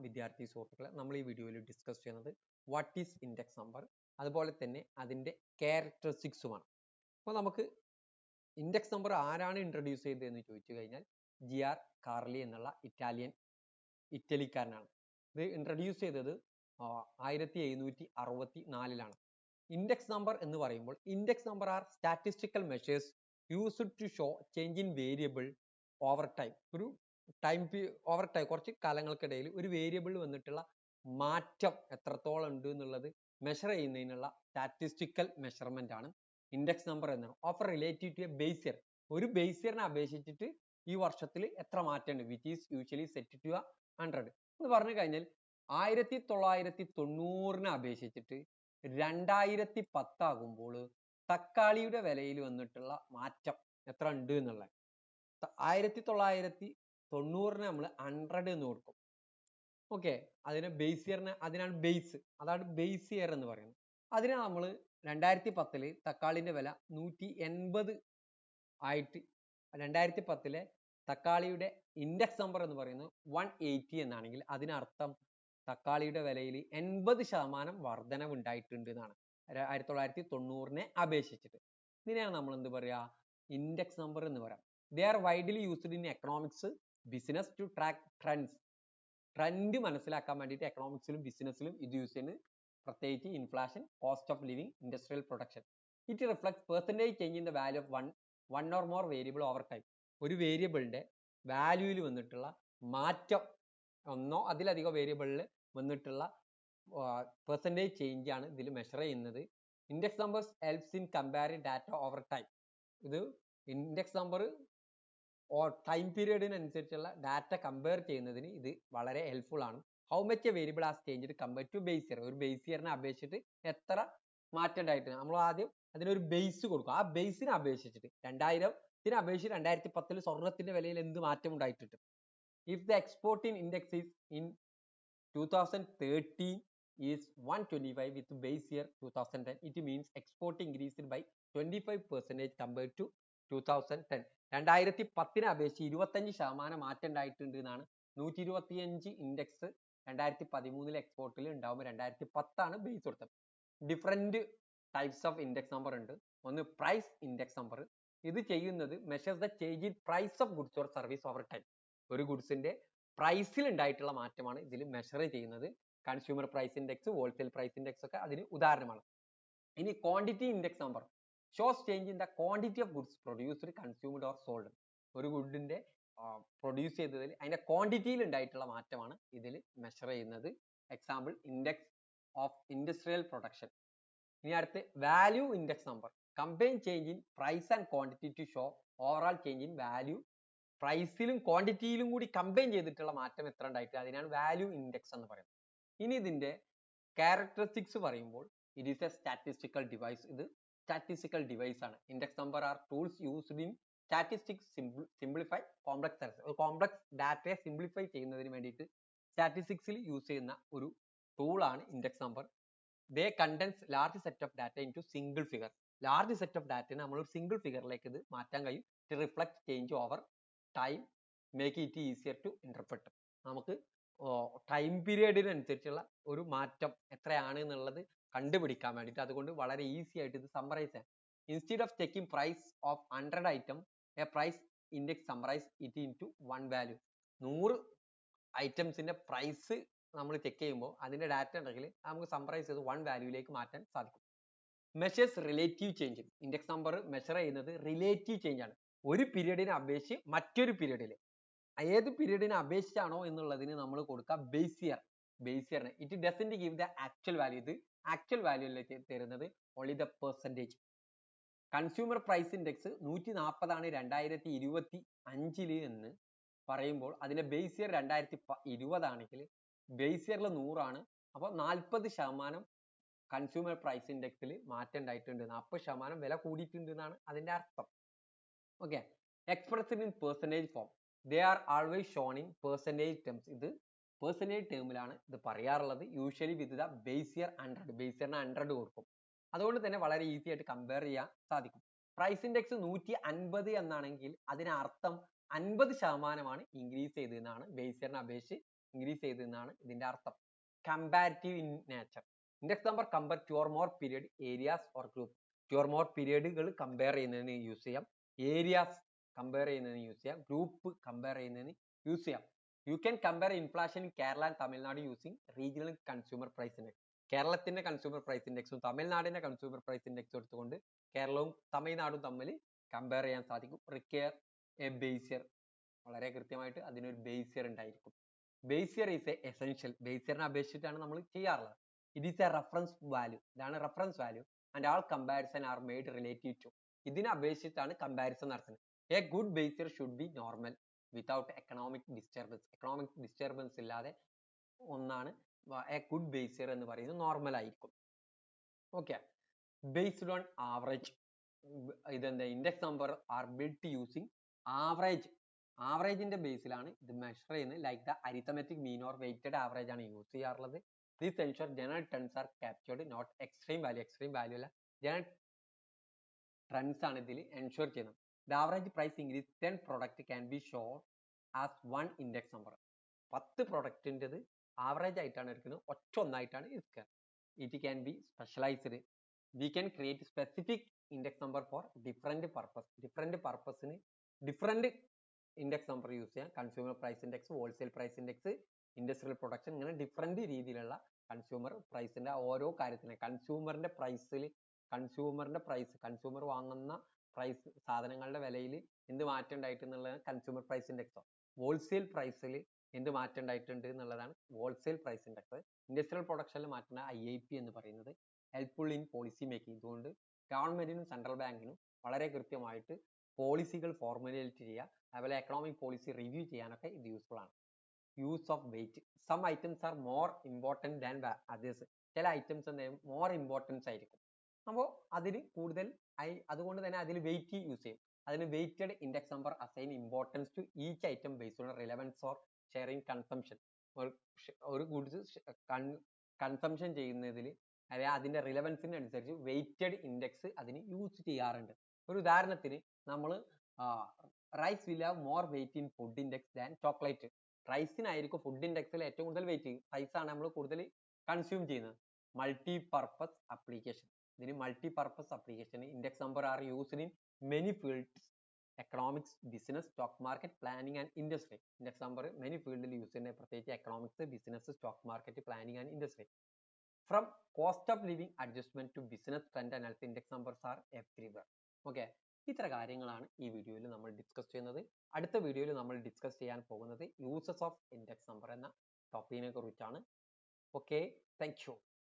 വിദ്യാർത്ഥി സുഹൃത്തുക്കളെ, നമ്മൾ ഈ വീഡിയോയിൽ ഡിസ്കസ് ചെയ്യുന്നത് വാട്ട് ഈസ് ഇൻഡെക്സ് നമ്പർ, അതുപോലെ തന്നെ അതിൻ്റെ ക്യാരക്ടറിസ്റ്റിക്സുമാണ്. അപ്പോൾ നമുക്ക് ഇൻഡെക്സ് നമ്പർ ആരാണ് ഇൻട്രൊഡ്യൂസ് ചെയ്തതെന്ന് ചോദിച്ചു കഴിഞ്ഞാൽ GR കാർലി എന്നുള്ള ഇറ്റലിക്കാരനാണ്. ഇത് ഇൻട്രൊഡ്യൂസ് ചെയ്തത് 1764 ഇൻഡെക്സ് നമ്പർ എന്ന് പറയുമ്പോൾ index number are statistical measures used to show change in variable over time. ഒരു ഓവർ ടൈം കുറച്ച് കാലങ്ങൾക്കിടയിൽ ഒരു വേരിയബിൾ വന്നിട്ടുള്ള മാറ്റം എത്രത്തോളം ഉണ്ട് എന്നുള്ളത് മെഷർ ചെയ്യുന്നതിനുള്ള സ്റ്റാറ്റിസ്റ്റിക്കൽ മെഷർമെന്റ് ആണ് ഇൻഡെക്സ് നമ്പർ എന്നാണ്. Offer relative to a base year, ഒരു ബേസ് ഇയറിനെ അപേക്ഷിച്ചിട്ട് ഈ വർഷത്തിൽ എത്ര മാറ്റമുണ്ട്, which is usually set to 100 എന്ന് പറഞ്ഞു കഴിഞ്ഞാൽ 1990 അപേക്ഷിച്ചിട്ട് 2010 ആകുമ്പോൾ തക്കാളിയുടെ വിലയിൽ വന്നിട്ടുള്ള മാറ്റം എത്ര ഉണ്ട് എന്നുള്ളത്. 1990 നമ്മൾ 100 എന്ന് കൊടുക്കും. ഓക്കെ, അതിനെ ബേസ് ഇയറിന്, അതിനാണ് ബേസ്, അതാണ് ബേസ് ഇയർ എന്ന് പറയുന്നത്. അതിനെ നമ്മൾ 2010 തക്കാളിന്റെ വില 180 ആയിട്ട് 2010 തക്കാളിയുടെ ഇൻഡെക്സ് നമ്പർ എന്ന് പറയുന്നത് 180 എന്നാണെങ്കിൽ അതിനർത്ഥം തക്കാളിയുടെ വിലയിൽ 80% വർധനവ് ഉണ്ടായിട്ടുണ്ട് എന്നാണ് 1990 അപേക്ഷിച്ചിട്ട്. ഇതിനെയാണ് നമ്മൾ എന്ത് പറയാ, ഇൻഡെക്സ് നമ്പർ എന്ന് പറയാം. They are widely used in economics, business to track trends. Trend മനസ്സിലാക്കാൻ വേണ്ടിയിട്ട് എക്കണോമിക്സിലും ബിസിനസ്സിലും ഇത് യൂസ് ചെയ്യുന്നത്, പ്രത്യേകിച്ച് inflation, cost of living, industrial production. It reflects percentage change in the value of one or more variable over time. ഒരു വേരിയബിളിന്റെ വാല്യൂവിൽ വന്നിട്ടുള്ള മാറ്റം, ഒന്നോ അതിലധികം വേരിയബിളിൽ വന്നിട്ടുള്ള പെർസെൻറ്റേജ് ചേഞ്ച് ആണ് ഇതിൽ മെഷർ ചെയ്യുന്നത്. Index numbers helps in comparing data over time. ഇത് ഇൻഡെക്സ് നമ്പർ ടൈം പീരീഡിനനുസരിച്ചുള്ള ഡാറ്റ കമ്പയർ ചെയ്യുന്നതിന് ഇത് വളരെ ഹെൽപ്ഫുൾ ആണ്. How much a variable has changed compare to base year. ഒരു ബേസ് ഇയറിനെ അപേക്ഷിച്ചിട്ട് എത്ര മാറ്റം ഉണ്ടായിട്ട് നമ്മൾ ആദ്യം അതിനൊരു ബേസ് കൊടുക്കും. ആ ബേസിനെ അപേക്ഷിച്ചിട്ട് 2000 അപേക്ഷിച്ച് 2010 സ്വർണത്തിന്റെ വിലയിൽ എന്ത് മാറ്റം ഉണ്ടായിട്ടുണ്ട്. If the exporting index is in 2013 is 125 with base year 2010, it means export increased by 25% compared to 2010. 2010 അപേക്ഷിച്ച് 25% മാറ്റം ഉണ്ടായിട്ടുണ്ട് എന്നാണ്. 125 ഇൻഡെക്സ് 2013 എക്സ്പോർട്ടിൽ ഉണ്ടാവുമ്പോൾ 2010 ബേസ് കൊടുത്തത്. Different types of index number ഉണ്ട്. ഒന്ന് പ്രൈസ് ഇൻഡെക്സ് നമ്പർ. ഇത് ചെയ്യുന്നത് measures the change in price of goods or service over time. ഒരു ഗുഡ്സിന്റെ പ്രൈസിൽ ഉണ്ടായിട്ടുള്ള മാറ്റമാണ് ഇതിൽ മെഷർ ചെയ്യുന്നത്. Consumer price index, wholesale price index ഒക്കെ അതിന് ഉദാഹരണമാണ്. ഇനി quantity index number shows change in the quantity of goods produced, consumed or sold. ഒരു ഗുഡിന്റെ പ്രൊഡ്യൂസ് ചെയ്തതിൽ അതിന്റെ ക്വാണ്ടിറ്റിയിൽ ഉണ്ടായിട്ടുള്ള മാറ്റമാണ് ഇതിൽ മെഷർ ചെയ്യുന്നത്. Example index of industrial production. ഇനി അടുത്ത് value index number. Combine change in price and quantity to show overall change in value. പ്രൈസിലും ക്വാണ്ടിറ്റിയിലും കൂടി കമ്പൈൻ ചെയ്തിട്ടുള്ള മാറ്റം എത്ര ഉണ്ടായിട്ട് അതിനാണ് വാല്യൂ ഇൻഡെക്സ് എന്ന് പറയുന്നത്. ഇനി ഇതിന്റെ ക്യാരക്ടറിസ്റ്റിക്സ് പറയുമ്പോൾ it is a statistical device. ഇത് സ്റ്റാറ്റിസ്റ്റിക്കൽ ഡിവൈസ് ആണ്. Index number are tools used in statistics simplify complex data. ഒരു കോംപ്ലക്സ് ഡാറ്റയെ സിംപ്ലിഫൈ ചെയ്യുന്നതിന് വേണ്ടിയിട്ട് സ്റ്റാറ്റിസ്റ്റിക്സിൽ യൂസ് ചെയ്യുന്ന ഒരു ടൂളാണ് index number. They condense large set of data in to single figure. Large set of ഡാറ്റയെ നമ്മൾ ഒരു സിംഗിൾ ഫിഗറിലേക്ക് ഇത് മാറ്റാൻ കഴിയും. To reflect change over time, make it easier to interpret. നമുക്ക് ടൈം പീരിയഡിനനുസരിച്ചുള്ള ഒരു മാറ്റം എത്രയാണ് എന്നുള്ളത് കണ്ടുപിടിക്കാൻ വേണ്ടിയിട്ട് അതുകൊണ്ട് വളരെ ഈസി ആയിട്ട് ഇത് സമ്മറൈസ് ചെയ്യാം. Instead of checking price of 100 item, a price index summarise it in to 1 value. 100 ഐറ്റംസിന്റെ പ്രൈസ് നമ്മൾ ചെക്ക് ചെയ്യുമ്പോൾ അതിന്റെ ഡാറ്റ ഉണ്ടെങ്കിൽ നമുക്ക് സമ്മറൈസ് ചെയ്ത് 1 വാല്യൂയിലേക്ക് മാറ്റാൻ സാധിക്കും. Measures relative change. Index number measure ചെയ്യുന്നത് റിലേറ്റീവ് ചേഞ്ച് ആണ്. ഒരു പീരീഡിനെ അപേക്ഷിച്ച് മറ്റൊരു പീരീഡിൽ ഏത് പീരീഡിനെ അപേക്ഷിച്ചാണോ എന്നുള്ളതിന് നമ്മൾ കൊടുക്കുക ബേസ് ഇയർ. ബേസ് ഇയറിന് it doesn't give the actual value. ഇത് ആക്ച്വൽ വാല്യൂയിലേക്ക് തരുന്നത് only the percentage. Consumer price index 140 ആണ് 2025 എന്ന് പറയുമ്പോൾ അതിന്റെ ബേസ് ഇയർ 2020 ആണെങ്കിൽ ബേസ് ഇയറിൽ 100 ആണ്. അപ്പോൾ 40% കൺസ്യൂമർ പ്രൈസ് ഇൻഡെക്സിൽ മാറ്റം ഉണ്ടായിട്ടുണ്ട്, 40% വില കൂടിയിട്ടുണ്ട് എന്നാണ് അതിന്റെ അർത്ഥം. Okay, expressed in percentage form. They are always shown in percentage terms. ഇത് പെർസെൻറ്റേജ് ടേമിലാണ് ഇത് പറയാറുള്ളത്. Usually with the base year 100. Base ഇയറിന് 100 കൊടുക്കും. അതുകൊണ്ട് തന്നെ വളരെ ഈസി ആയിട്ട് കമ്പയർ ചെയ്യാൻ സാധിക്കും. പ്രൈസ് ഇൻഡെക്സ് 150 എന്നാണെങ്കിൽ അതിനർത്ഥം 50% ഇൻക്രീസ് ചെയ്തതെന്നാണ് ബേസ് ഇയറിനെ അപേക്ഷിച്ച് ഇൻക്രീസ് ചെയ്തെന്നാണ് ഇതിന്റെ അർത്ഥം. Comparative in nature. Index number compare two or more period areas or group. Two or more പീരിയഡുകൾ കമ്പയർ ചെയ്യുന്നതിന് യൂസ് ചെയ്യാം, ഏരിയാസ് കമ്പയർ ചെയ്യുന്നതിന് യൂസ് ചെയ്യാം, ഗ്രൂപ്പ് കമ്പയർ ചെയ്യുന്നതിന് യൂസ് ചെയ്യാം. You can compare inflation in Kerala and Tamil Nadu using regional consumer price index. കേരളത്തിന്റെ consumer price ഇൻഡെക്സും തമിഴ്നാടിന്റെ കൺസ്യൂമർ പ്രൈസ് ഇൻഡെക്സും എടുത്തുകൊണ്ട് കേരളവും തമിഴ്നാടും തമ്മിൽ കമ്പയർ ചെയ്യാൻ സാധിക്കും. Require a base year. വളരെ കൃത്യമായിട്ട് അതിനൊരു ബേസ് ഇയർ ഉണ്ടായിരിക്കും. Base year is a essential. Base ഇയറിനെ അപേക്ഷിച്ചിട്ടാണ് നമ്മൾ ചെയ്യാറുള്ളത്. It is a reference value. ഇതാണ് reference value and all comparison are made relative to. ഇതിനെ അപേക്ഷിച്ചിട്ടാണ് കമ്പാരിസൺ നടത്തുന്നത്. A good base year should be normal without economic disturbance. Economic disturbance ഇല്ലാതെ ഒന്നാണ് എ ഗുഡ് ബേസ് ഇയർ എന്ന് പറയുന്നത്. Normal ആയിരിക്കും. Okay. Based on average. ഇതെന്താ, index number are built using average. ആവറേജിന്റെ ബേസിലാണ് ഇത് മെഷർ ചെയ്യുന്നത്. Like the arithmetic mean or weighted average ആണ് യൂസ് ചെയ്യാറുള്ളത്. This ensure general trends are captured, not extreme value. Extreme value അല്ല, general trends ആണ് ഇതിൽ എൻഷുർ ചെയ്യുന്നത്. The average price increase 10 product can be shown as one index number. 10 പ്രൊഡക്റ്റിൻ്റെത് average ആയിട്ടാണ് എടുക്കുന്നത്, ഒറ്റ ഒന്നായിട്ടാണ് എടുക്കുക. It can be specialised. We can create specific index number for different purpose. Different പർപ്പസിന് ഡിഫറെന്റ് ഇൻഡെക്സ് നമ്പർ യൂസ് ചെയ്യാം. Consumer price index, wholesale price index, industrial production, ഇങ്ങനെ different രീതിയിലുള്ള കൺസ്യൂമർ പ്രൈസിന്റെ ഓരോ കാര്യത്തിന് കൺസ്യൂമറിന്റെ പ്രൈസിൽ കൺസ്യൂമർ വാങ്ങുന്ന പ്രൈസ് സാധനങ്ങളുടെ വിലയിൽ എന്ത് മാറ്റം ഉണ്ടായിട്ടുള്ളതാണ് കൺസ്യൂമർ പ്രൈസ് ഇൻഡെക്സ്. ഹോൾസെയിൽ പ്രൈസിൽ എന്ത് മാറ്റം ഉണ്ടായിട്ടുണ്ട് എന്നുള്ളതാണ് ഹോൾസെയിൽ പ്രൈസ് ഇൻഡെക്സ്. ഇൻഡസ്ട്രിയൽ പ്രൊഡക്ഷനിൽ മാറ്റുന്ന IIP എന്ന് പറയുന്നത് ഹെൽപ്ഫുൾ ഇൻ പോളിസി മേക്കിംഗ്. ഇതുകൊണ്ട് ഗവൺമെന്റിനും സെൻട്രൽ ബാങ്കിനും വളരെ കൃത്യമായിട്ട് പോളിസികൾ ഫോർമുലേറ്റ് ചെയ്യുക, അതുപോലെ എക്കണോമിക് പോളിസി റിവ്യൂ ചെയ്യാനൊക്കെ ഇത് യൂസ്ഫുൾ ആണ്. Use of weight. Some items are more important than others. ചില ഐറ്റംസ് എന്ത് ചെയ്യും, മോർ ഇമ്പോർട്ടൻസ് ആയിരിക്കും. അപ്പോൾ അതിന് കൂടുതൽ അതുകൊണ്ട് തന്നെ അതിൽ വെയിറ്റ് യൂസ് ചെയ്യും. അതിന് weighted index number assign importance to each item based on relevance or sharing consumption. ഒരു ഗുഡ്സ് കൺസംഷൻ ചെയ്യുന്നതിൽ അതായത് അതിന്റെ റിലവൻസിന് അനുസരിച്ച് വെയിറ്റഡ് ഇൻഡെക്സ് അതിന് യൂസ് ചെയ്യാറുണ്ട്. ഒരു ഉദാഹരണത്തിന് നമ്മൾ rice will have more weight in food index than chocolate. റൈസിനായിരിക്കും ഫുഡ് ഇൻഡെക്സിൽ ഏറ്റവും കൂടുതൽ വെയിറ്റ്. റൈസാണ് നമ്മൾ കൂടുതൽ കൺസ്യൂം ചെയ്യുന്നത്. Multi purpose application. ഇതിന് multi purpose application index number are used in many fields. Economics, business, stock market, planning and industry. Index number many ഫീൽഡിൽ യൂസ് ചെയ്യുന്നത്, പ്രത്യേകിച്ച് economics, business, stock market, planning and industry. From cost of living adjustment to business trend analysis, index numbers are everywhere. Okay, ഇത്ര കാര്യങ്ങളാണ് ഈ വീഡിയോയിൽ നമ്മൾ discuss ചെയ്യുന്നത്. അടുത്ത വീഡിയോയിൽ നമ്മൾ ഡിസ്കസ് ചെയ്യാൻ പോകുന്നത് യൂസസ് ഓഫ് ഇൻഡെക്സ് നമ്പർ എന്ന ടോപ്പിക്കിനെ കുറിച്ചാണ്. Okay, thank you.